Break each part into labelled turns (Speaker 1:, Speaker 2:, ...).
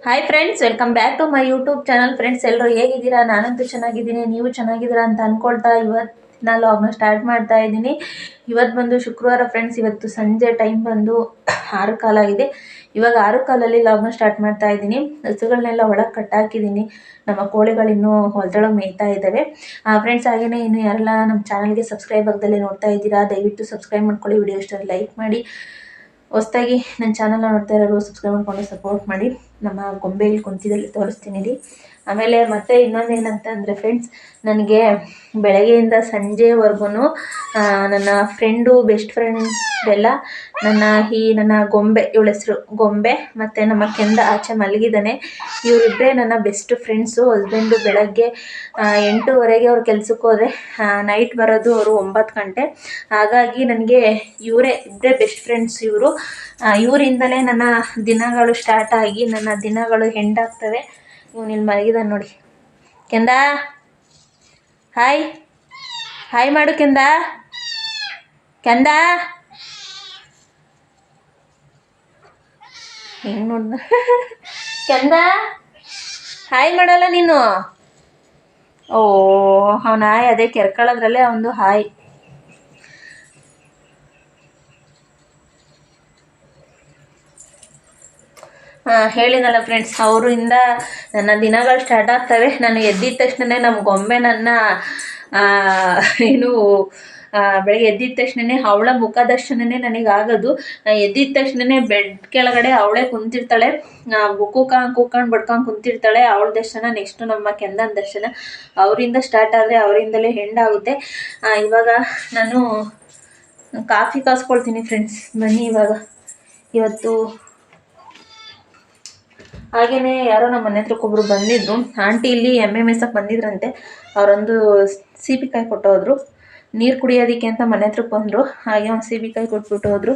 Speaker 1: Hi friends, welcome back to my YouTube channel. Friends, ಎಲ್ಲರೂ ಹೇಗಿದ್ದೀರಾ? ನಾನಂತೂ ಚೆನ್ನಾಗಿದ್ದೀನಿ. ನೀವು ಚೆನ್ನಾಗಿದ್ದೀರಾ ಅಂತ ಅಂದ್ಕೊಳ್ತಾ ಇವತ್ತಿನ ಲಾಗ್ನ ಸ್ಟಾರ್ಟ್ ಮಾಡ್ತಾ ಇದ್ದೀನಿ. ಇವತ್ತು ಬಂದು ಶುಕ್ರವಾರ ಫ್ರೆಂಡ್ಸ್. ಇವತ್ತು ಸಂಜೆ ಟೈಮ್ ಬಂದು 6 ಕಾಲಾಗಿದೆ. ಇವಾಗ 6 ಕಾಲಲ್ಲಿ ಲಾಗ್ನ ಸ್ಟಾರ್ಟ್ ಮಾಡ್ತಾ ಇದ್ದೀನಿ. ಹಸುಗಳನ್ನೆಲ್ಲ ಒಳಗೆ ಕಟ್ಟಾಕಿದ್ದೀನಿ. ನಮ್ಮ ಕೋಳಿಗಳಿನ್ನೂ ಹೊಲದೊಳಗೆ ಮೇಯ್ತಾ ಇದ್ದಾವೆ ಫ್ರೆಂಡ್ಸ್. ಹಾಗೆಯೇ ಇನ್ನು ಯಾರೆಲ್ಲ ನಮ್ಮ ಚಾನಲ್ಗೆ ಸಬ್ಸ್ಕ್ರೈಬ್ ಆಗದಲ್ಲೇ ನೋಡ್ತಾ ಇದ್ದೀರಾ, ದಯವಿಟ್ಟು ಸಬ್ಸ್ಕ್ರೈಬ್ ಮಾಡ್ಕೊಳ್ಳಿ. ವಿಡಿಯೋ ಇಷ್ಟ ಲೈಕ್ ಮಾಡಿ. ಹೊಸದಾಗಿ ನನ್ನ ಚಾನಲ್ನ ನೋಡ್ತಾ ಇರೋರು ಸಬ್ಸ್ಕ್ರೈಬ್ ಮಾಡ್ಕೊಂಡು ಸಪೋರ್ಟ್ ಮಾಡಿ. ನಮ್ಮ ಗೊಂಬೆಯಲ್ಲಿ ಕುಂತಿದಲ್ಲಿ ತೋರಿಸ್ತೀನಿ ರೀ. ಆಮೇಲೆ ಮತ್ತೆ ಇನ್ನೊಂದೇನಂತಂದರೆ ಫ್ರೆಂಡ್ಸ್, ನನಗೆ ಬೆಳಗ್ಗೆಯಿಂದ ಸಂಜೆವರೆಗೂ ನನ್ನ ಫ್ರೆಂಡು, ಬೆಸ್ಟ್ ಫ್ರೆಂಡ್ ಎಲ್ಲ ನನ್ನ ಗೊಂಬೆ, ಇವಳ ಹೆಸರು ಗೊಂಬೆ, ಮತ್ತು ನಮ್ಮ ಕೆಂದ ಆಚೆ ಮಲಗಿದ್ದಾನೆ. ಇವರಿಬ್ಬರೇ ನನ್ನ ಬೆಸ್ಟ್ ಫ್ರೆಂಡ್ಸು. ಹಸ್ಬೆಂಡು ಬೆಳಗ್ಗೆ 8:30ಗೆ ಅವ್ರು ಕೆಲ್ಸಕ್ಕೆ ಹೋದರೆ ನೈಟ್ ಬರೋದು ಅವರು 9 ಗಂಟೆ. ಹಾಗಾಗಿ ನನಗೆ ಇವರೇ ಇಬ್ಬರೇ ಬೆಸ್ಟ್ ಫ್ರೆಂಡ್ಸ್. ಇವರಿಂದಲೇ ನನ್ನ ದಿನಗಳು ಸ್ಟಾರ್ಟ್ ಆಗಿ ನನ್ನ ದಿನಗಳು ಹೆಂಡಾಗ್ತವೆ. ಇವನಿಲ್ಲಿ ಮಲಗಿದಾನೆ ನೋಡಿ. ಕೆಂದ ಹಾಯ್ ಹಾಯ್ ಮಾಡು. ಕೆಂದ ಹೆಂಗೆ ನೋಡ್ದ ಕೆಂದ ಹಾಯ್ ಮಾಡಲ್ಲ ನೀನು. ಓ, ಅವನ ಹಾಯ್ ಅದೇ ಕೆರ್ಕೊಳ್ಳೋದ್ರಲ್ಲೇ ಅವನು ಹಾಯ್. ಹೇಳಿನಲ್ಲ ಫ್ರೆಂಡ್ಸ್, ಅವರಿಂದ ನನ್ನ ದಿನಗಳು ಸ್ಟಾರ್ಟ್ ಆಗ್ತವೆ. ನಾನು ಎದ್ದಿದ ತಕ್ಷಣವೇ ನಮ್ಮ ಗೊಂಬೆ ನನ್ನ ಬೆಳಗ್ಗೆ ಎದ್ದಿದ ತಕ್ಷಣವೇ ಅವಳ ಮುಖ ದರ್ಶನನೇ ನನಗಾಗೋದು. ಎದ್ದಿದ ತಕ್ಷಣವೇ ಬೆಡ್ ಕೆಳಗಡೆ ಅವಳೇ ಕುಂತಿರ್ತಾಳೆ. ಕೂಕೊಂಡು ಬಡ್ಕೊಂಡು ಕುಂತಿರ್ತಾಳೆ. ಅವಳ ದರ್ಶನ, ನೆಕ್ಸ್ಟು ನಮ್ಮ ಕೆಂದನ ದರ್ಶನ. ಅವರಿಂದ ಸ್ಟಾರ್ಟ್ ಆದರೆ ಅವರಿಂದಲೇ ಹೆಂಡಾಗುತ್ತೆ. ಇವಾಗ ನಾನು ಕಾಫಿ ಕಾಸ್ಕೊಳ್ತೀನಿ ಫ್ರೆಂಡ್ಸ್. ಬನ್ನಿ ಇವತ್ತು ಹಾಗೆಯೇ ಯಾರೋ ನಮ್ಮ ಮನೆ ಹತ್ರಕ್ಕೊಬ್ರು ಬಂದಿದ್ರು. ಆಂಟಿ ಇಲ್ಲಿ ಎಮ್ಮೆ ಮೇಯ್ಸಕ್ಕೆ ಬಂದಿದ್ರಂತೆ. ಅವರೊಂದು ಸೀಬೆಕಾಯಿ ಕೊಟ್ಟೋದ್ರು. ನೀರು ಕುಡಿಯೋದಕ್ಕೆ ಅಂತ ಮನೆ ಹತ್ರಕ್ಕೆ ಬಂದರು. ಹಾಗೆ ಒಂದು ಸೀಬೆಕಾಯಿ ಕೊಟ್ಬಿಟ್ಟು ಹೋದರು.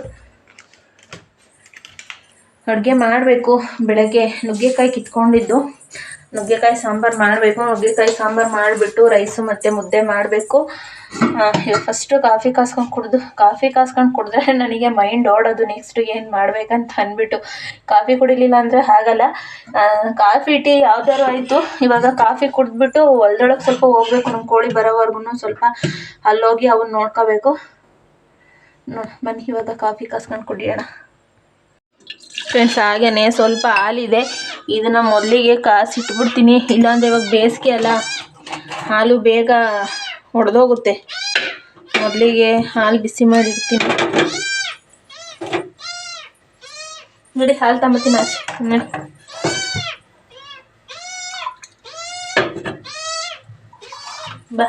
Speaker 1: ಅಡುಗೆ ಮಾಡಬೇಕು. ಬೆಳಗ್ಗೆ ನುಗ್ಗೆಕಾಯಿ ಕಿತ್ಕೊಂಡಿದ್ದು, ನುಗ್ಗೆಕಾಯಿ ಸಾಂಬಾರು ಮಾಡಬೇಕು. ನುಗ್ಗೆಕಾಯಿ ಸಾಂಬಾರು ಮಾಡಿಬಿಟ್ಟು ರೈಸು ಮತ್ತು ಮುದ್ದೆ ಮಾಡಬೇಕು. ಫಸ್ಟು ಕಾಫಿ ಕಾಸ್ಕೊಂಡು ಕುಡಿದ್ರೆ ನನಗೆ ಮೈಂಡ್ ಓಡೋದು ನೆಕ್ಸ್ಟು ಏನು ಮಾಡಬೇಕಂತ ಅಂದ್ಬಿಟ್ಟು. ಕಾಫಿ ಕುಡಿಲಿಲ್ಲ ಅಂದರೆ ಆಗಲ್ಲ. ಕಾಫಿ ಟೀ ಯಾವ್ದಾರು ಆಯಿತು. ಇವಾಗ ಕಾಫಿ ಕುಡಿದ್ಬಿಟ್ಟು ಹೊಲ್ದೊಳಗೆ ಸ್ವಲ್ಪ ಹೋಗ್ಬೇಕು. ನಮ್ಮ ಕೋಳಿ ಬರೋವರೆಗೂ ಸ್ವಲ್ಪ ಅಲ್ಲೋಗಿ ಅವನ್ನ ನೋಡ್ಕೋಬೇಕು. ಬನ್ನಿ ಇವಾಗ ಕಾಫಿ ಕಾಸ್ಕೊಂಡು ಕುಡಿಯೋಣ ಫ್ರೆಂಡ್ಸ್. ಹಾಗೆಯೇ ಸ್ವಲ್ಪ ಹಾಲಿದೆ, ಇದನ್ನು ಮೊದಲಿಗೆ ಕಾಸಿಟ್ಬಿಡ್ತೀನಿ. ಇಲ್ಲಾಂದರೆ ಇವಾಗ ಬೇಸಿಗೆ ಅಲ್ಲ, ಹಾಲು ಬೇಗ ಒಡೆದೋಗುತ್ತೆ. ಮೊದಲಿಗೆ ಹಾಲು ಬಿಸಿ ಮಾಡಿರ್ತೀನಿ ನೋಡಿ. ಹಾಲು ತಗೊಂಬತ್ತೀನಿ ಆಚೆ ನೋಡಿ. ಬಾ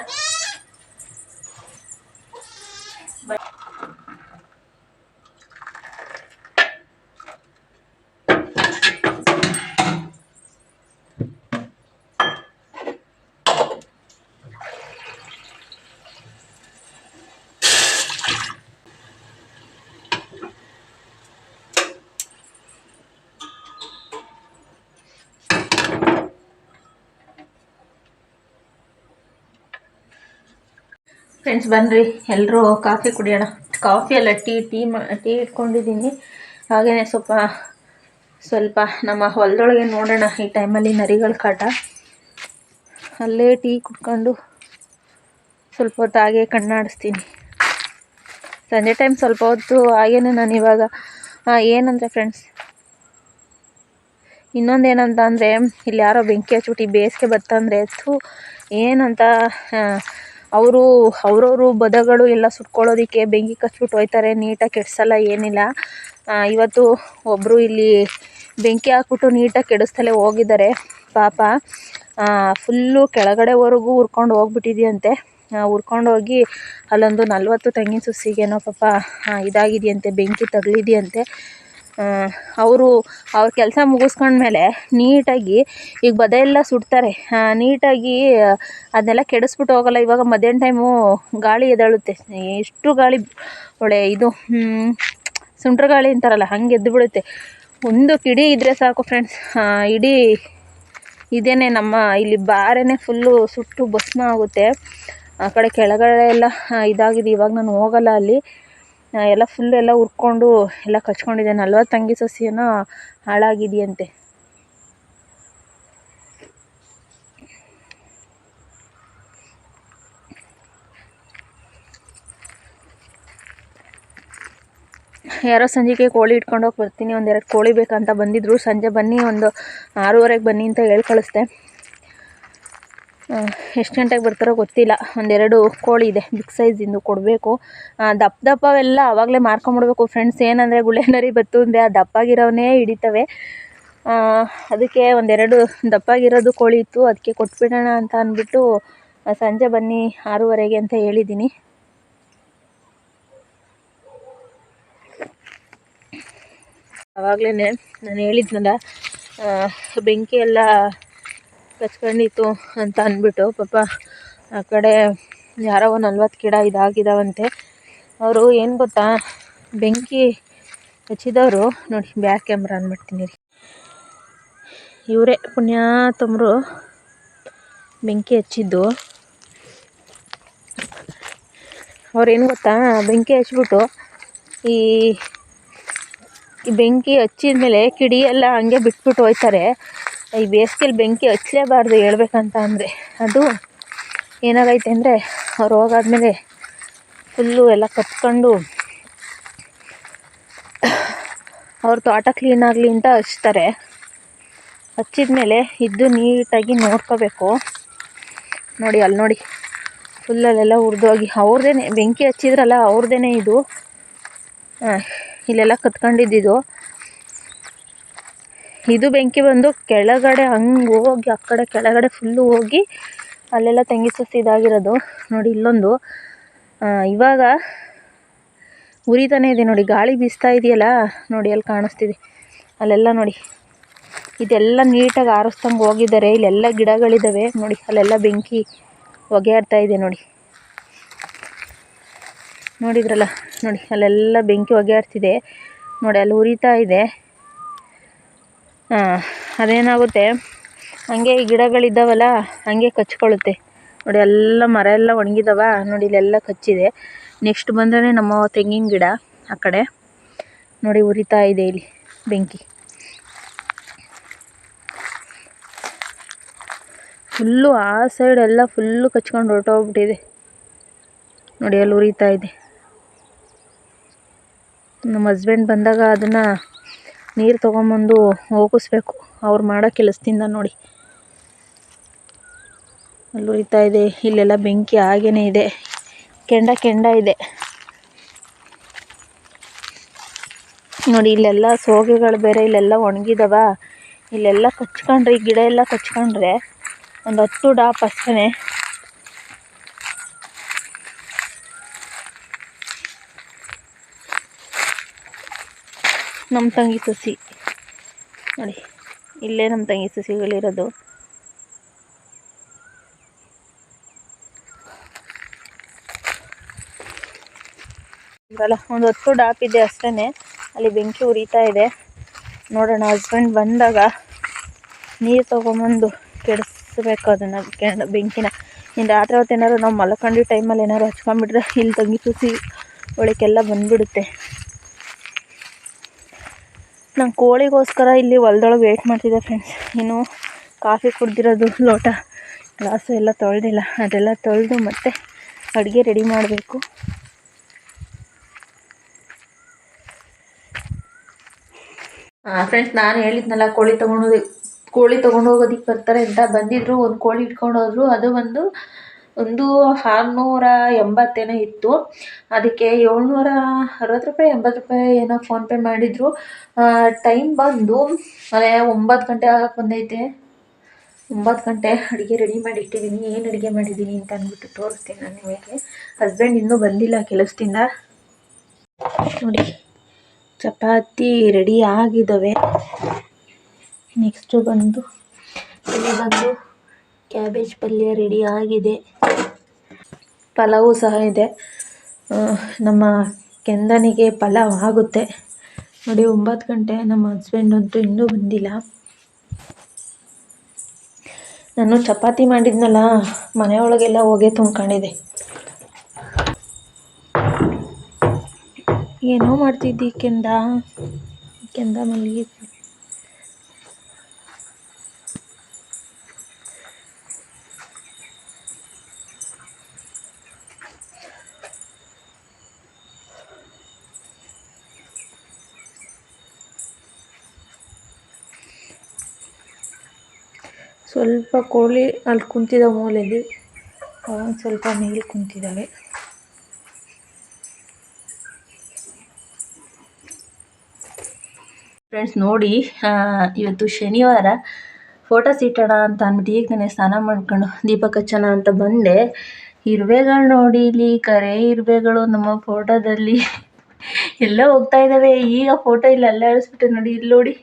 Speaker 1: ಫ್ರೆಂಡ್ಸ್, ಬನ್ನಿರಿ ಎಲ್ಲರೂ ಕಾಫಿ ಕುಡಿಯೋಣ. ಕಾಫಿ ಅಲ್ಲ, ಟೀ ಇಟ್ಕೊಂಡಿದ್ದೀನಿ. ಹಾಗೆಯೇ ಸ್ವಲ್ಪ ನಮ್ಮ ಹೊಲದೊಳಗೆ ನೋಡೋಣ. ಈ ಟೈಮಲ್ಲಿ ನರಿಗಳ ಕಾಟ. ಅಲ್ಲೇ ಟೀ ಕುಡ್ಕೊಂಡು ಸ್ವಲ್ಪ ಹೊತ್ತು ಹಾಗೆ ಕಣ್ಣಾಡಿಸ್ತೀನಿ. ಸಂಜೆ ಟೈಮ್ ಸ್ವಲ್ಪ ಹೊತ್ತು ಹಾಗೇನೆ. ನಾನು ಇವಾಗ ಏನಂದರೆ ಫ್ರೆಂಡ್ಸ್, ಇನ್ನೊಂದೇನಂತ ಅಂದರೆ, ಇಲ್ಲಿ ಯಾರೋ ಬೆಂಕಿ ಹಚ್ಬಿಟ್ಟು ಬೇಸಿಗೆ ಬರ್ತಂದರೆ ಏನಂತ ಅವ್ರವರು ಬದಗಳು ಎಲ್ಲ ಸುಟ್ಕೊಳ್ಳೋದಕ್ಕೆ ಬೆಂಕಿ ಕಚ್ಬಿಟ್ಟು ಹೋಯ್ತಾರೆ. ನೀಟಾಗಿ ಕೆಡಿಸಲ್ಲ, ಏನಿಲ್ಲ. ಇವತ್ತು ಒಬ್ಬರು ಇಲ್ಲಿ ಬೆಂಕಿ ಹಾಕ್ಬಿಟ್ಟು ನೀಟಾಗಿ ಕೆಡಿಸ್ತಲೇ ಹೋಗಿದ್ದಾರೆ ಪಾಪ. ಫುಲ್ಲು ಕೆಳಗಡೆವರೆಗೂ ಹುರ್ಕೊಂಡು ಹೋಗ್ಬಿಟ್ಟಿದೆಯಂತೆ. ಹುರ್ಕೊಂಡು ಹೋಗಿ ಅಲ್ಲೊಂದು 40 ತೆಂಗಿನ ಸಸಿಗೇನೋ ಪಾಪ ಇದಾಗಿದೆಯಂತೆ, ಬೆಂಕಿ ತಗಲಿದೆಯಂತೆ. ಅವ್ರ ಕೆಲಸ ಮುಗಿಸ್ಕೊಂಡ್ಮೇಲೆ ನೀಟಾಗಿ ಈಗ ಬದ ಎಲ್ಲ ಸುಡ್ತಾರೆ. ನೀಟಾಗಿ ಅದನ್ನೆಲ್ಲ ಕೆಡಿಸ್ಬಿಟ್ಟು ಹೋಗಲ್ಲ. ಇವಾಗ ಮಧ್ಯಾಹ್ನ ಟೈಮು ಗಾಳಿ ಎದ್ದೇಳುತ್ತೆ. ಎಷ್ಟು ಗಾಳಿ, ಒಳ್ಳೆ ಇದು ಸುಂಟ್ರ ಗಾಳಿ ಅಂತಾರಲ್ಲ, ಹಂಗೆ ಎದ್ದು ಬಿಡುತ್ತೆ. ಒಂದು ಕಿಡಿ ಇದ್ದರೆ ಸಾಕು ಫ್ರೆಂಡ್ಸ್. ಇಡೀ ಇದೇನೆ ನಮ್ಮ ಇಲ್ಲಿ ಬಾರೆನೇ ಫುಲ್ಲು ಸುಟ್ಟು ಭಸ್ಮ ಆಗುತ್ತೆ. ಆ ಕಡೆ ಕೆಳಗಡೆ ಎಲ್ಲ ಇದಾಗಿದೆ. ಇವಾಗ ನಾನು ಹೋಗಲ್ಲ ಅಲ್ಲಿ. ಎಲ್ಲ ಫುಲ್ ಎಲ್ಲ ಹುರ್ಕೊಂಡು ಎಲ್ಲ ಕಚ್ಕೊಂಡಿದೆ. 40 ತಂಗಿ ಸಸಿಯನ್ನು ಹಾಳಾಗಿದೆಯಂತೆ. ಯಾರೋ ಸಂಜೆಗೆ ಕೋಳಿ ಇಟ್ಕೊಂಡೋಗಿ ಬರ್ತೀನಿ, ಒಂದೆರಡು ಕೋಳಿ ಬೇಕಂತ ಬಂದಿದ್ದರು. ಸಂಜೆ ಬನ್ನಿ, ಒಂದು 6:30ಗೆ ಬನ್ನಿ ಅಂತ ಹೇಳಿ ಕಳಿಸ್ದೆ. ಎಷ್ಟು ಗಂಟೆಗೆ ಬರ್ತಾರೋ ಗೊತ್ತಿಲ್ಲ. ಒಂದೆರಡು ಕೋಳಿ ಇದೆ, ಬಿಗ್ ಸೈಜಿಂದು ಕೊಡಬೇಕು. ದಪ್ಪವೆಲ್ಲ ಆವಾಗಲೇ ಮಾರ್ಕೊಂಬಿಡ್ಬೇಕು ಫ್ರೆಂಡ್ಸ್. ಏನಂದರೆ ಗುಳೆನರಿ ಬತ್ತು ಅಂದರೆ ಆ ದಪ್ಪಾಗಿರೋವನ್ನೇ ಹಿಡಿತವೆ. ಅದಕ್ಕೆ ಒಂದೆರಡು ದಪ್ಪಾಗಿರೋದು ಕೋಳಿ ಇತ್ತು, ಅದಕ್ಕೆ ಕೊಟ್ಬಿಡೋಣ ಅಂತ ಅಂದ್ಬಿಟ್ಟು ಸಂಜೆ ಬನ್ನಿ 6:30ಗೆ ಅಂತ ಹೇಳಿದ್ದೀನಿ. ಆವಾಗಲೇ ನಾನು ಹೇಳಿದ್ನಲ್ಲ, ಬೆಂಕಿ ಎಲ್ಲ ಕಚ್ಕೊಂಡಿತ್ತು ಅಂತ ಅಂದ್ಬಿಟ್ಟು. ಪಾಪ ಆ ಕಡೆ ಯಾರೋ 40 ಗಿಡ ಇದಾಗಿದ್ದಾವಂತೆ. ಅವರು ಏನು ಗೊತ್ತಾ, ಬೆಂಕಿ ಹಚ್ಚಿದವರು ನೋಡಿ, ಬ್ಯಾಕ್ ಕ್ಯಾಮ್ರಾ ಅಂದ್ಬಿಡ್ತೀನಿ ರೀ, ಇವರೇ ಪುಣ್ಯಾತಮರು ಬೆಂಕಿ ಹಚ್ಚಿದ್ದು. ಅವ್ರೇನು ಗೊತ್ತಾ, ಬೆಂಕಿ ಹಚ್ಬಿಟ್ಟು ಈ ಬೆಂಕಿ ಹಚ್ಚಿದ ಮೇಲೆ ಕಿಡಿ ಎಲ್ಲ ಹಂಗೆ ಬಿಟ್ಬಿಟ್ಟು ಹೋಯ್ತಾರೆ. ಈ ಬೇಸಿಗೆಲಿ ಬೆಂಕಿ ಹಚ್ಚಲೇಬಾರ್ದು ಹೇಳ್ಬೇಕಂತ ಅಂದರೆ. ಅದು ಏನಾಗೈತೆ ಅಂದರೆ, ಅವ್ರು ಹೋಗಾದ್ಮೇಲೆ ಫುಲ್ಲು ಎಲ್ಲ ಕತ್ಕೊಂಡು ಅವ್ರ ತೋಟ ಕ್ಲೀನ್ ಆಗಲಿ ಅಂತ ಹಚ್ತಾರೆ. ಹಚ್ಚಿದ ಇದ್ದು ನೀಟಾಗಿ ನೋಡ್ಕೋಬೇಕು. ನೋಡಿ ಅಲ್ಲಿ ನೋಡಿ, ಫುಲ್ಲಲ್ಲೆಲ್ಲ ಹುರಿದೋಗಿ ಅವ್ರದ್ದೇ ಬೆಂಕಿ ಹಚ್ಚಿದ್ರಲ್ಲ, ಅವ್ರದ್ದೇ ಇದು. ಇಲ್ಲೆಲ್ಲ ಕತ್ಕೊಂಡಿದ್ದು. ಇದು ಬೆಂಕಿ ಬಂದು ಕೆಳಗಡೆ ಹಂಗೆ ಹೋಗಿ, ಆ ಕಡೆ ಕೆಳಗಡೆ ಫುಲ್ಲು ಹೋಗಿ ಅಲ್ಲೆಲ್ಲ ತೆಂಗಿ ಸಸಿ ಇದಾಗಿರೋದು. ನೋಡಿ ಇಲ್ಲೊಂದು ಇವಾಗ ಉರಿತಾನೆ ಇದೆ ನೋಡಿ, ಗಾಳಿ ಬೀಸ್ತಾ ಇದೆಯಲ್ಲ ನೋಡಿ, ಅಲ್ಲಿ ಕಾಣಿಸ್ತಿದೆ ಅಲ್ಲೆಲ್ಲ ನೋಡಿ. ಇದೆಲ್ಲ ನೀಟಾಗಿ ಆರಿಸ್ದಂಗೆ ಹೋಗಿದ್ದಾರೆ. ಇಲ್ಲೆಲ್ಲ ಗಿಡಗಳಿದ್ದಾವೆ ನೋಡಿ, ಅಲ್ಲೆಲ್ಲ ಬೆಂಕಿ ಹೊಗೆ ಆಡ್ತಾ ಇದೆ ನೋಡಿ. ನೋಡಿದ್ರಲ್ಲ ನೋಡಿ, ಅಲ್ಲೆಲ್ಲ ಬೆಂಕಿ ಹೊಗೆ ಆಡ್ತಿದೆ ನೋಡಿ, ಅಲ್ಲಿ ಉರಿತಾ ಇದೆ. ಅದೇನಾಗುತ್ತೆ, ಹಂಗೆ ಈ ಗಿಡಗಳಿದ್ದಾವಲ್ಲ ಹಂಗೆ ಕಚ್ಕೊಳ್ಳುತ್ತೆ ನೋಡಿ. ಎಲ್ಲ ಮರ ಎಲ್ಲ ಒಣಗಿದಾವ ನೋಡಿ, ಇಲ್ಲೆಲ್ಲ ಕಚ್ಚಿದೆ. ನೆಕ್ಸ್ಟ್ ಬಂದ್ರೆ ನಮ್ಮ ತೆಂಗಿನ ಗಿಡ ಆ ಕಡೆ ನೋಡಿ, ಉರಿತಾ ಇದೆ ಇಲ್ಲಿ ಬೆಂಕಿ. ಫುಲ್ಲು ಆ ಸೈಡ್ ಎಲ್ಲ ಫುಲ್ಲು ಕಚ್ಕೊಂಡು ಹೊರಟೋಗ್ಬಿಟ್ಟಿದೆ ನೋಡಿ, ಅಲ್ಲಿ ಉರಿತಾ ಇದೆ. ನಮ್ಮ ಹಸ್ಬೆಂಡ್ ಬಂದಾಗ ಅದನ್ನು ನೀರು ತೊಗೊಂಬಂದು ಹೋಗಿಸ್ಬೇಕು, ಅವ್ರು ಮಾಡೋ ಕೆಲಸದಿಂದ ನೋಡಿ. ಅಲ್ಲಿ ಉರಿತಾ ಇದೆ. ಇಲ್ಲೆಲ್ಲ ಬೆಂಕಿ ಹಾಗೇ ಇದೆ, ಕೆಂಡ ಇದೆ ನೋಡಿ. ಇಲ್ಲೆಲ್ಲ ಸೋಗೆಗಳು ಬೇರೆ ಇಲ್ಲೆಲ್ಲ ಒಣಗಿದವ. ಇಲ್ಲೆಲ್ಲ ಕಚ್ಕೊಂಡ್ರೆ, ಈ ಗಿಡ ಎಲ್ಲ ಕಚ್ಕೊಂಡ್ರೆ ಒಂದು 10 ಡಾಪ್ ಅಷ್ಟೇ. ನಮ್ಮ ತಂಗಿ ಸಸಿ ನೋಡಿ, ಇಲ್ಲೇ ನಮ್ಮ ತಂಗಿ ಸಸಿಗಳಿರೋದು. ಅಲ್ಲ, ಒಂದು 10 ಡಾಪ್ ಇದೆ ಅಷ್ಟೇ. ಅಲ್ಲಿ ಬೆಂಕಿ ಉರಿತಾ ಇದೆ. ನೋಡೋಣ, ಹಸ್ಬೆಂಡ್ ಬಂದಾಗ ನೀರು ತೊಗೊಂಬಂದು ಕೆಡಿಸ್ಬೇಕು ಅದನ್ನು, ಬೆಂಕಿನ. ಇನ್ನು ರಾತ್ರಿ ಹೊತ್ತು ಏನಾದ್ರು ನಾವು ಮಲ್ಕೊಂಡು ಟೈಮಲ್ಲಿ ಏನಾದ್ರು ಹಚ್ಕೊಂಡ್ಬಿಟ್ರೆ ಇಲ್ಲಿ ತಂಗಿ ಸಸಿ ಒಳಕ್ಕೆಲ್ಲ ಬಂದುಬಿಡುತ್ತೆ. ನಾನು ಕೋಳಿಗೋಸ್ಕರ ಇಲ್ಲಿ ಹೊಲ್ದೊಳಗೆ ವೇಟ್ ಮಾಡ್ತಿದ್ದೆ ಫ್ರೆಂಡ್ಸ್. ಇನ್ನು ಕಾಫಿ ಕುಡ್ದಿರೋದು ಲೋಟ ಗ್ಲಾಸು ಎಲ್ಲ ತೊಳೆದಿಲ್ಲ, ಅದೆಲ್ಲ ತೊಳೆದು ಮತ್ತೆ ಅಡುಗೆ ರೆಡಿ ಮಾಡಬೇಕು. ಫ್ರೆಂಡ್ಸ್, ನಾನು ಹೇಳಿದ್ನಲ್ಲ ಕೋಳಿ ತೊಗೊಂಡು ಹೋಗೋದಕ್ಕೆ ಬರ್ತಾರೆ ಅಂತ. ಬಂದಿದ್ರು, ಒಂದು ಕೋಳಿ ಇಟ್ಕೊಂಡು ಹೋದ್ರು. ಅದು ಒಂದು 680 ಇತ್ತು. ಅದಕ್ಕೆ 760 ರೂಪಾಯಿ 80 ರೂಪಾಯಿ ಏನೋ ಫೋನ್ಪೇ ಮಾಡಿದರು. ಟೈಮ್ ಬಂದು ಅದೇ 9 ಗಂಟೆ ಆಗಕ್ಕೆ ಬಂದೈತೆ. 9 ಗಂಟೆ. ಅಡುಗೆ ರೆಡಿ ಮಾಡಿ ಇಟ್ಟಿದ್ದೀನಿ. ಏನು ಅಡುಗೆ ಮಾಡಿದ್ದೀನಿ ಅಂತ ಅಂದ್ಬಿಟ್ಟು ತೋರಿಸ್ತೀನಿ ನಾನು ನಿಮಗೆ. ಹಸ್ಬೆಂಡ್ ಇನ್ನೂ ಬಂದಿಲ್ಲ ಕೆಲಸದಿಂದ ನೋಡಿ. ಚಪಾತಿ ರೆಡಿ ಆಗಿದ್ದಾವೆ. ನೆಕ್ಸ್ಟು ಬಂದು ಕ್ಯಾಬೇಜ್ ಪಲ್ಯ ರೆಡಿ ಆಗಿದೆ. ಪಲಾವು ಸಹ ಇದೆ. ನಮ್ಮ ಕೆಂದನಿಗೆ ಪಲಾವ್ ಆಗುತ್ತೆ ನೋಡಿ. 9 ಗಂಟೆ. ನಮ್ಮ ಹಸ್ಬೆಂಡ್ ಅಂತೂ ಇನ್ನೂ ಬಂದಿಲ್ಲ. ನಾನು ಚಪಾತಿ ಮಾಡಿದ್ನಲ್ಲ, ಮನೆಯೊಳಗೆಲ್ಲ ಹೊಗೆ ತುಂಬ್ಕೊಂಡಿದೆ. ಏನೋ ಮಾಡ್ತಿದ್ದಿ ಕೆಂದ ಮಲಗಿ. ಸ್ವಲ್ಪ ಕೋಳಿ ಅಲ್ಲಿ ಕುಂತಿದ್ದಾವೆ ಮೂಲೆಯಲ್ಲಿ, ಒಂದು ಸ್ವಲ್ಪ ಮೇಲೆ ಕುಂತಿದ್ದಾವೆ. ಫ್ರೆಂಡ್ಸ್ ನೋಡಿ, ಇವತ್ತು ಶನಿವಾರ ಫೋಟೋಸ್ ಇಟ್ಟೋಣ ಅಂತ ಅಂದ್ಬಿಟ್ಟು ಈಗ ನಾನು ಸ್ನಾನ ಮಾಡ್ಕೊಂಡು ದೀಪ ಹಚ್ಚೋಣ ಅಂತ ಬಂದೆ. ಇರುವೆಗಳು ನೋಡಿ, ಇಲ್ಲಿ ಕರೆ ಇರುವೆಗಳು ನಮ್ಮ ಫೋಟೋದಲ್ಲಿ ಎಲ್ಲ ಹೋಗ್ತಾ ಇದ್ದಾವೆ. ಈಗ ಫೋಟೋ ಇಲ್ಲಿ ಅಲ್ಲಾಡಿಸ್ಬಿಟ್ಟು ನೋಡಿ, ಇಲ್ಲಿ ನೋಡಿ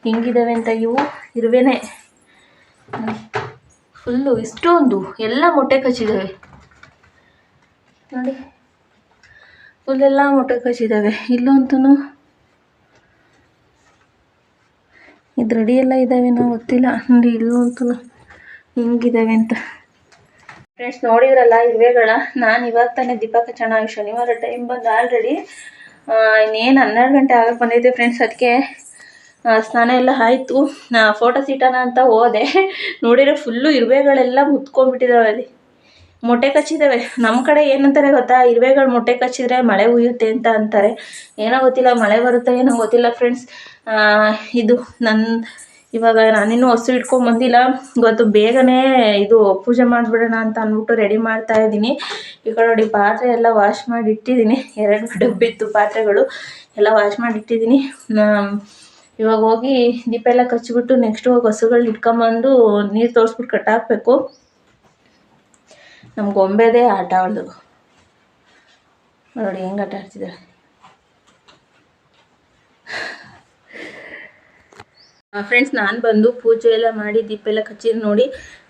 Speaker 1: ಹೆಂಗಿದ್ದಾವೆ ಅಂತ. ಇವು ಇರುವೆನೇ ಫುಲ್ಲು, ಇಷ್ಟೊಂದು ಎಲ್ಲ ಮೊಟ್ಟೆ ಕಚ್ಚಿದ್ದಾವೆ ನೋಡಿ, ಫುಲ್ಲೆಲ್ಲ ಮೊಟ್ಟೆ ಕಚ್ಚಿದ್ದಾವೆ. ಇಲ್ಲಂತೂ ಇದು ರೆಡಿ ಎಲ್ಲ ಇದ್ದಾವೆ, ನಾವು ಗೊತ್ತಿಲ್ಲ ನೋಡಿ. ಇಲ್ಲಂತೂ ಹೆಂಗಿದ್ದಾವೆ ಅಂತ. ಫ್ರೆಂಡ್ಸ್ ನೋಡಿದ್ರಲ್ಲ ಇರುವೆಗಳ. ನಾನು ಇವಾಗ ತಾನೇ ದೀಪ ಹಚ್ಚೋಣ, ಶನಿವಾರ ಟೈಮ್ ಬಂದು ಆಲ್ರೆಡಿ ಇನ್ನೇನು 12 ಗಂಟೆ ಆಗಕ್ಕೆ ಬಂದೈತೆ ಫ್ರೆಂಡ್ಸ್. ಅದಕ್ಕೆ ಸ್ನಾನ ಎಲ್ಲ ಆಯಿತು, ಫೋಟೋಸ್ ಇಟ್ಟೋಣ ಅಂತ ಹೋದೆ. ನೋಡಿದ್ರೆ ಫುಲ್ಲು ಇರುವೆಗಳೆಲ್ಲ ಮುತ್ಕೊಂಡ್ಬಿಟ್ಟಿದ್ದಾವೆ, ಅಲ್ಲಿ ಮೊಟ್ಟೆ ಕಚ್ಚಿದ್ದಾವೆ. ನಮ್ಮ ಕಡೆ ಏನಂತಾರೆ ಗೊತ್ತಾ, ಇರುವೆಗಳು ಮೊಟ್ಟೆ ಕಚ್ಚಿದ್ರೆ ಮಳೆ ಹುಯ್ಯುತ್ತೆ ಅಂತ ಅಂತಾರೆ. ಏನೋ ಗೊತ್ತಿಲ್ಲ, ಮಳೆ ಬರುತ್ತೆ ಏನೋ ಗೊತ್ತಿಲ್ಲ ಫ್ರೆಂಡ್ಸ್. ಇದು ಇವಾಗ ನಾನಿನ್ನೂ ಹಸು ಇಟ್ಕೊಂಬಂದಿಲ್ಲ. ಇವತ್ತು ಬೇಗನೆ ಇದು ಪೂಜೆ ಮಾಡಿಬಿಡೋಣ ಅಂತ ಅಂದ್ಬಿಟ್ಟು ರೆಡಿ ಮಾಡ್ತಾ ಇದ್ದೀನಿ. ಈ ಕಡೆ ನೋಡಿ, ಪಾತ್ರೆ ಎಲ್ಲ ವಾಶ್ ಮಾಡಿ ಇಟ್ಟಿದ್ದೀನಿ. 2 ಡಬ್ಬಿತ್ತು ಪಾತ್ರೆಗಳು ಎಲ್ಲ ವಾಶ್ ಮಾಡಿ ಇಟ್ಟಿದ್ದೀನಿ. ಇವಾಗ ಹೋಗಿ ದೀಪ ಎಲ್ಲ ಕಚ್ಚಿಬಿಟ್ಟು ನೆಕ್ಸ್ಟ್ ಹೋಗಿ ಹಸುಗಳನ್ನ ಇಟ್ಕೊಂಬಂದು ನೀರು ತೋರಿಸ್ಬಿಟ್ಟು ಕಟ್ಟಾಕಬೇಕು. ನಮ್ಮ ಗೊಂಬೆದೇ ಆಟ ಅವಳು ನೋಡಿ, ಹೆಂಗೆ ಆಟ ಆಡ್ತಿದ್ದಾಳೆ. ಫ್ರೆಂಡ್ಸ್ ನಾನು ಬಂದು ಪೂಜೆ ಎಲ್ಲ ಮಾಡಿ ದೀಪ ಎಲ್ಲ ಕಚ್ಚಿದ್ದು ನೋಡಿ.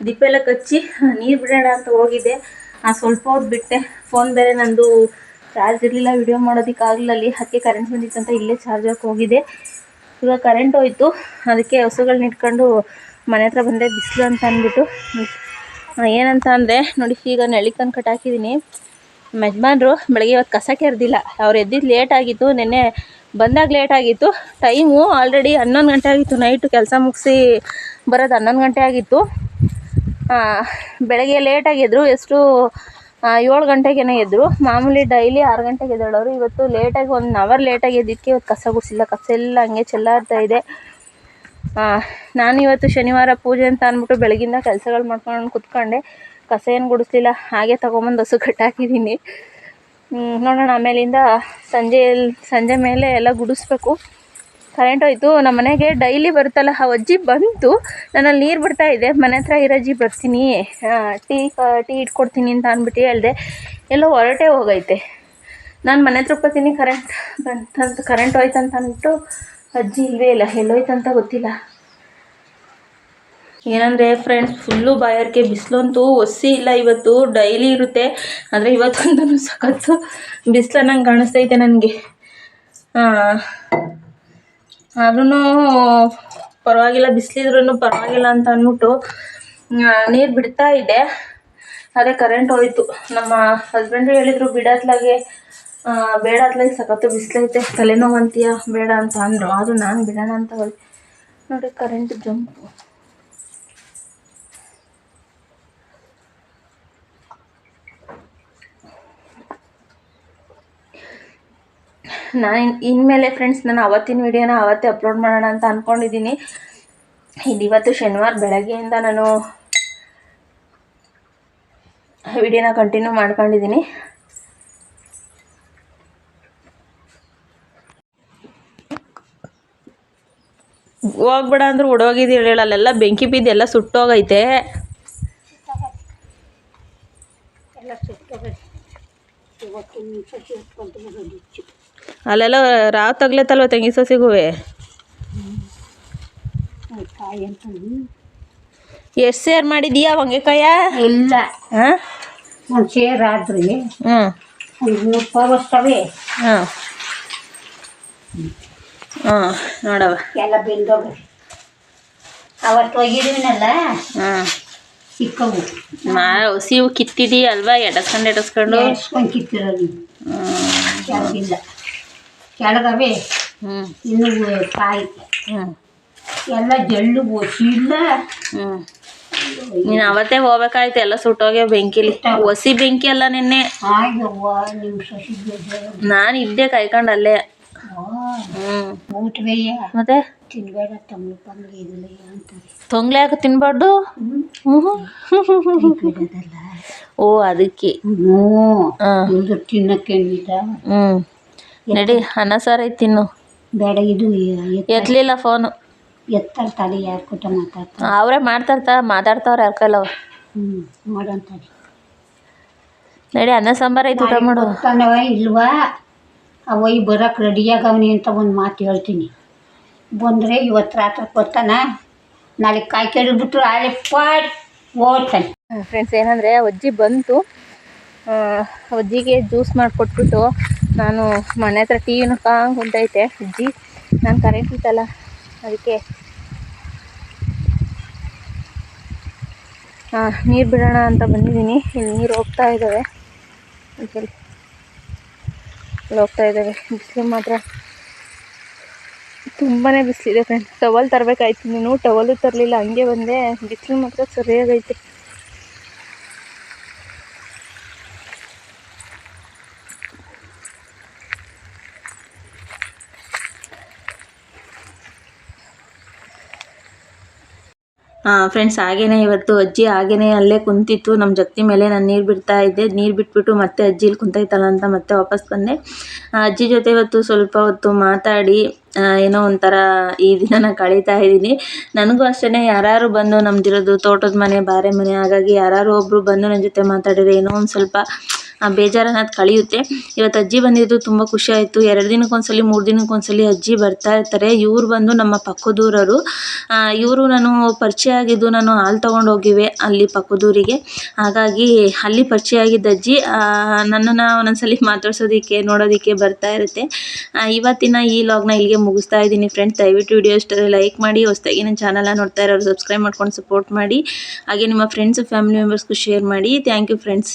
Speaker 1: ದೀಪ ಎಲ್ಲ ಕಚ್ಚಿ ನೀರು ಬಿಡೋಣ ಅಂತ ಹೋಗಿದ್ದೆ. ಸ್ವಲ್ಪ ಹೊತ್ತು ಬಿಟ್ಟೆ. ಫೋನ್ ಬೇರೆ ನಂದು ಚಾರ್ಜ್ ಇರಲಿಲ್ಲ, ವಿಡಿಯೋ ಮಾಡೋದಕ್ಕಾಗಲಿಲ್ಲ. ಅಲ್ಲಿ ಅದಕ್ಕೆ ಕರೆಂಟ್ ಬಂದಿತ್ತಂತ ಇಲ್ಲೇ ಚಾರ್ಜ್ ಹಾಕಿ ಹೋಗಿದ್ದೆ. ಇವಾಗ ಕರೆಂಟ್ ಹೋಯ್ತು, ಅದಕ್ಕೆ ಹಸುಗಳನ್ನ ಇಟ್ಕೊಂಡು ಮನೆ ಹತ್ರ ಬಂದೆ. ಬಿಸಿಲು ಅಂತ ಅಂದ್ಬಿಟ್ಟು ಏನಂತ ಅಂದರೆ ನೋಡಿ, ಈಗ ನೆಳ್ಳಿಗೆ ತಂದು ಕಟ್ಟಾಕಿದ್ದೀನಿ. ಯಜಮಾನ್ರು ಬೆಳಗ್ಗೆ ಇವತ್ತು ಕಸ ಕೆರೆದಿಲ್ಲ. ಅವ್ರು ಎದ್ದಿದ್ದು ಲೇಟ್ ಆಗಿತ್ತು, ನೆನ್ನೆ ಬಂದಾಗ ಲೇಟ್ ಆಗಿತ್ತು. ಟೈಮು ಆಲ್ರೆಡಿ 11 ಗಂಟೆ ಆಗಿತ್ತು. ನೈಟು ಕೆಲಸ ಮುಗಿಸಿ ಬರೋದು 11 ಗಂಟೆ ಆಗಿತ್ತು. ಬೆಳಗ್ಗೆ ಲೇಟಾಗಿ ಎದ್ದರು. ಎಷ್ಟು 7 ಗಂಟೆಗೇನೋ ಎದ್ದರು. ಮಾಮೂಲಿ ಡೈಲಿ 6 ಗಂಟೆಗೆ ಎದ್ದೇಳೋರು. ಇವತ್ತು ಲೇಟಾಗಿ 1 ಅವರ್ ಲೇಟಾಗಿ ಎದ್ದಿದ್ದಕ್ಕೆ ಇವತ್ತು ಕಸ ಗುಡಿಸಿಲ್ಲ. ಕಸ ಎಲ್ಲ ಹಂಗೆ ಚೆಲ್ಲಾಡ್ತಾ ಇದೆ. ನಾನು ಇವತ್ತು ಶನಿವಾರ ಪೂಜೆ ಅಂತ ಅಂದ್ಬಿಟ್ಟು ಬೆಳಗಿಂದ ಕೆಲಸಗಳು ಮಾಡ್ಕೊಂಡು ಕುತ್ಕೊಂಡೆ. ಕಸ ಏನು ಗುಡಿಸ್ಲಿಲ್ಲ, ಹಾಗೆ ತೊಗೊಂಬಂದು ಹಸು ಕಟ್ಟಾಕಿದ್ದೀನಿ. ನೋಡೋಣ ಆಮೇಲಿಂದ ಸಂಜೆ ಮೇಲೆ ಎಲ್ಲ ಗುಡಿಸ್ಬೇಕು. ಕರೆಂಟ್ ಹೋಯ್ತು. ನಮ್ಮ ಮನೆಗೆ ಡೈಲಿ ಬರುತ್ತಲ್ಲ, ಆ ಅಜ್ಜಿ ಬಂತು. ನಾನಲ್ಲಿ ನೀರು ಬಿಡ್ತಾಯಿದ್ದೆ. ಮನೆ ಹತ್ರ ಇರಜ್ಜಿ ಬರ್ತೀನಿ, ಟೀ ಇಟ್ಕೊಡ್ತೀನಿ ಅಂತ ಅಂದ್ಬಿಟ್ಟು ಹೇಳಿದೆ. ಎಲ್ಲೋ ಹೊರಟೆ ಹೋಗೈತೆ. ನಾನು ಮನೆ ಹತ್ರ ಬರ್ತೀನಿ, ಕರೆಂಟ್ ಹೋಯ್ತು ಅಂತ ಅಂದ್ಬಿಟ್ಟು ಅಜ್ಜಿ ಇಲ್ಲವೇ ಇಲ್ಲ. ಎಲ್ಲೋಯ್ತಂತ ಗೊತ್ತಿಲ್ಲ. ಏನಂದರೆ ಫ್ರೆಂಡ್ಸ್, ಫುಲ್ಲು ಬಾಯಾರಿಕೆ. ಬಿಸಿಲಂತೂ ಒಸಿ ಇಲ್ಲ. ಇವತ್ತು ಡೈಲಿ ಇರುತ್ತೆ, ಆದರೆ ಇವತ್ತೊಂದೂ ಸಖತ್ತು ಬಿಸಿಲು ನಂಗೆ ಕಾಣಿಸ್ತೈತೆ ನನಗೆ. ಆದ್ರೂ ಪರವಾಗಿಲ್ಲ, ಬಿಸಿಲಿದ್ರೂ ಪರವಾಗಿಲ್ಲ ಅಂತ ಅಂದ್ಬಿಟ್ಟು ನೀರು ಬಿಡ್ತಾ ಇದ್ದೆ. ಅದೇ ಕರೆಂಟ್ ಹೋಯ್ತು. ನಮ್ಮ ಹಸ್ಬೆಂಡ್ರು ಹೇಳಿದರು, ಬೇಡ ಅತ್ಲಾಗೆ ಸಖತ್ತು ಬಿಸಿಲೈತೆ, ತಲೆನೋವು ಅಂತೀಯ, ಬೇಡ ಅಂತ ಅಂದರು. ಆದರೂ ನಾನು ಬಿಡೋಣ ಅಂತ ಹೋದೆ. ನೋಡಿ ಕರೆಂಟ್ ಜಂಪು. ಇನ್ಮೇಲೆ ಫ್ರೆಂಡ್ಸ್ ನಾನು ಅವತ್ತಿನ ವೀಡಿಯೋನ ಅವತ್ತೇ ಅಪ್ಲೋಡ್ ಮಾಡೋಣ ಅಂತ ಅಂದ್ಕೊಂಡಿದ್ದೀನಿ. ಇವತ್ತು ಶನಿವಾರ ಬೆಳಗ್ಗೆಯಿಂದ ನಾನು ವಿಡಿಯೋನ ಕಂಟಿನ್ಯೂ ಮಾಡ್ಕೊಂಡಿದ್ದೀನಿ. ಹೋಗ್ಬೇಡ ಅಂದ್ರೆ ಓಡೋಗಿದ್ದು ಹೇಳಲ್ಲ, ಬೆಂಕಿ ಬಿದ್ದು ಎಲ್ಲ ಸುಟ್ಟೋಗೈತೆ. ಅಲ್ಲೆಲ್ಲ ರಾವ್ ತಗ್ಲತ್ತಲ್ವ ತಂಗಿ ಸೊಸಿಗೂ. ಎಷ್ಟು ಸೇರ್ ಮಾಡಿದೀಯಾ ಹೊಂಗೆಕಾಯ?
Speaker 2: ಇಲ್ಲ, ಒಂದು ಸೇರ್ ಆದ್ರಿ 3 ರೂಪಾಯಿ ಬರ್ತವೆ.
Speaker 1: ನೋಡವ
Speaker 2: ಎಲ್ಲ ಬೆಂದೋಗ. ಅವತ್ತು ಒಯ್ಗಿದೀನಲ್ಲ, ಸಿಕ್ಕವು.
Speaker 1: ಹಸಿವು ಕಿತ್ತಿದಿ ಅಲ್ವಾ? ಎಡಸ್ಕೊಂಡು
Speaker 2: ಕಿತ್ತಿರೋದು ಕೆಳಗಿಲ್ಲ. ಕೆಳಗವೆ ಇನ್ನು ಕಾಯಿ ಎಲ್ಲ ಜಳ್ಳು ಬೋಸಿಲ್ಲ.
Speaker 1: ನೀನು ಅವತ್ತೇ ಹೋಗ್ಬೇಕಾಯ್ತು, ಎಲ್ಲ ಸುಟ್ಟೋಗ್ಯ ಬೆಂಕಿಲಿ. ಹೊಸಿ ಬೆಂಕಿ ಅಲ್ಲ ನಿನ್ನೆ. ನಾನು ಇದ್ದೆ ಕಾಯ್ಕೊಂಡು ಅಲ್ಲೇ.
Speaker 2: ಊಟವೇಯ
Speaker 1: ಮತ್ತೆ
Speaker 2: ತಿನ್ಬೇಡ ತಮ್ಮ ಬಂಗ್ಲೆ ಇದಿಲ್ಲ ಅಂತಾರೆ.
Speaker 1: ತೊಂಗ್ಲೆ ಯಾಕೆ ತಿನ್ಬಾರ್ದು?
Speaker 2: ಬಿಡೋದಲ್ಲ.
Speaker 1: ಓ ಅದಕ್ಕೆ.
Speaker 2: ಇದು ತಿನ್ನಕ್ಕೆ
Speaker 1: ನಡಿ ಅನ್ನ ಸಾರು ಐತಿ ತಿನ್ನು.
Speaker 2: ಬೇಡ ಇದು
Speaker 1: ಎತ್ತಲಿಲ್ಲ ಫೋನು.
Speaker 2: ಎತ್ತರ ತಲೆ ಯಾರು ಕೊಟ್ಟ ಮಾತಾಡ್ತಾರೆ.
Speaker 1: ಅವರೇ ಮಾತಾಡ್ತಾವ್ರೆ ಯಾರ ಕೈಲವ.
Speaker 2: ಮಾಡಂತಾರೆ.
Speaker 1: ನಡಿ ಅನ್ನ ಸಾಂಬಾರು ಐತಿ ಊಟ ಮಾಡು.
Speaker 2: ಇಲ್ವಾ ಅವಯ್ ಬರೋಕೆ ರೆಡಿಯಾಗವನಿ ಅಂತ ಒಂದು ಮಾತು ಹೇಳ್ತೀನಿ. ಬಂದರೆ ಇವತ್ತು ರಾತ್ರಿ ಬರ್ತಾನ, ನಾಳೆ ಕಾಯಿ ಕೆಡಬಿಟ್ರು ಆಳೆ ಪಾಟ್ ಓಡ್ತಾನೆ.
Speaker 1: ಫ್ರೆಂಡ್ಸ್ ಏನಂದರೆ ಅಜ್ಜಿ ಬಂತು, ಅಜ್ಜಿಗೆ ಜ್ಯೂಸ್ ಮಾಡಿಕೊಟ್ಬಿಟ್ಟು ನಾನು ಮನೆ ಹತ್ರ ಟಿ ವಿ ನೋಡ್ಕೊಂಡು ಕುಂತೈತೆ ಅಜ್ಜಿ. ನಾನು ಕರೆಂಟ್ ಇತ್ತಲ್ಲ ಅದಕ್ಕೆ ನೀರು ಬಿಡೋಣ ಅಂತ ಬಂದಿದ್ದೀನಿ. ಇಲ್ಲಿ ನೀರು ಹೋಗ್ತಾ ಇದ್ದಾವೆ, ಇಲ್ಲಿ ಹೋಗ್ತಾ ಇದ್ದಾವೆ. ಬಿಸಿಲು ಮಾತ್ರ ತುಂಬಾ ಬಿಸಿಲಿದೆ ಫ್ರೆಂಡ್ಸ್. ಟವಲ್ ತರಬೇಕಾಯ್ತು, ನೀನು ಟವಲು ತರಲಿಲ್ಲ, ಹಂಗೆ ಬಂದೆ. ಬಿಸಿಲು ಮಾತ್ರ ಸರಿಯಾಗೈತೆ. ಫ್ರೆಂಡ್ಸ್ ಹಾಗೇನೆ ಇವತ್ತು ಅಜ್ಜಿ ಹಾಗೇನೆ ಅಲ್ಲೇ ಕುಂತಿತ್ತು ನಮ್ಮ ಜಗತಿ ಮೇಲೆ. ನಾನು ನೀರು ಬಿಡ್ತಾ ಇದ್ದೆ, ನೀರು ಬಿಟ್ಬಿಟ್ಟು ಮತ್ತೆ ಅಜ್ಜಿ ಇಲ್ಲಿ ಕುಂತೈತಲ್ಲ ಅಂತ ಮತ್ತೆ ವಾಪಸ್ ಬಂದೆ. ಅಜ್ಜಿ ಜೊತೆ ಇವತ್ತು ಸ್ವಲ್ಪ ಹೊತ್ತು ಮಾತಾಡಿ ಏನೋ ಒಂಥರ ಈ ದಿನನ ಕಳೀತಾ ಇದ್ದೀನಿ. ನನಗೂ ಅಷ್ಟೇ ಯಾರು ಬಂದು ನಮ್ದಿರೋದು ತೋಟದ ಮನೆ, ಬಾರೆ ಮನೆ, ಹಾಗಾಗಿ ಯಾರು ಒಬ್ಬರು ಬಂದು ನನ್ನ ಜೊತೆ ಮಾತಾಡಿದ್ರೆ ಏನೋ ಒಂದು ಸ್ವಲ್ಪ ಬೇಜಾರು ಅನ್ನೋದು ಕಳೆಯುತ್ತೆ. ಇವತ್ತು ಅಜ್ಜಿ ಬಂದಿದ್ದು ತುಂಬ ಖುಷಿ ಆಯಿತು. 2 ದಿನಕ್ಕೊಂದ್ಸಲಿ 3 ದಿನಕ್ಕೊಂದ್ಸಲಿ ಅಜ್ಜಿ ಬರ್ತಾ ಇರ್ತಾರೆ. ಇವ್ರು ಬಂದು ನಮ್ಮ ಪಕ್ಕದೂರವರು. ಇವರು ನಾನು ಪರಿಚಯ ಆಗಿದ್ದು, ನಾನು ಹಾಲು ತೊಗೊಂಡು ಹೋಗಿವೆ ಅಲ್ಲಿ ಪಕ್ಕದೂರಿಗೆ, ಹಾಗಾಗಿ ಅಲ್ಲಿ ಪರಿಚಯ ಆಗಿದ್ದ ಅಜ್ಜಿ ನನ್ನನ್ನು ಒಂದೊಂದ್ಸಲಿ ಮಾತಾಡ್ಸೋದಕ್ಕೆ ನೋಡೋದಕ್ಕೆ ಬರ್ತಾ ಇರುತ್ತೆ. ಇವತ್ತಿನ ಈ ಲಾಗ್ನ ಇಲ್ಲಿಗೆ ಮುಗಿಸ್ತಾ ಇದ್ದೀನಿ ಫ್ರೆಂಡ್ಸ್. ದಯವಿಟ್ಟು ವಿಡಿಯೋ ಇಷ್ಟರಲ್ಲಿ ಲೈಕ್ ಮಾಡಿ, ಹೊಸದಾಗಿ ನನ್ನ ಚಾನಲ್ನ ನೋಡ್ತಾ ಇರೋರು ಸಬ್ಸ್ಕ್ರೈಬ್ ಮಾಡ್ಕೊಂಡು ಸಪೋರ್ಟ್ ಮಾಡಿ, ಹಾಗೆ ನಿಮ್ಮ ಫ್ರೆಂಡ್ಸ್ ಫ್ಯಾಮಿಲಿ ಮೆಂಬರ್ಸ್ಗೂ ಶೇರ್ ಮಾಡಿ. Thank you friends.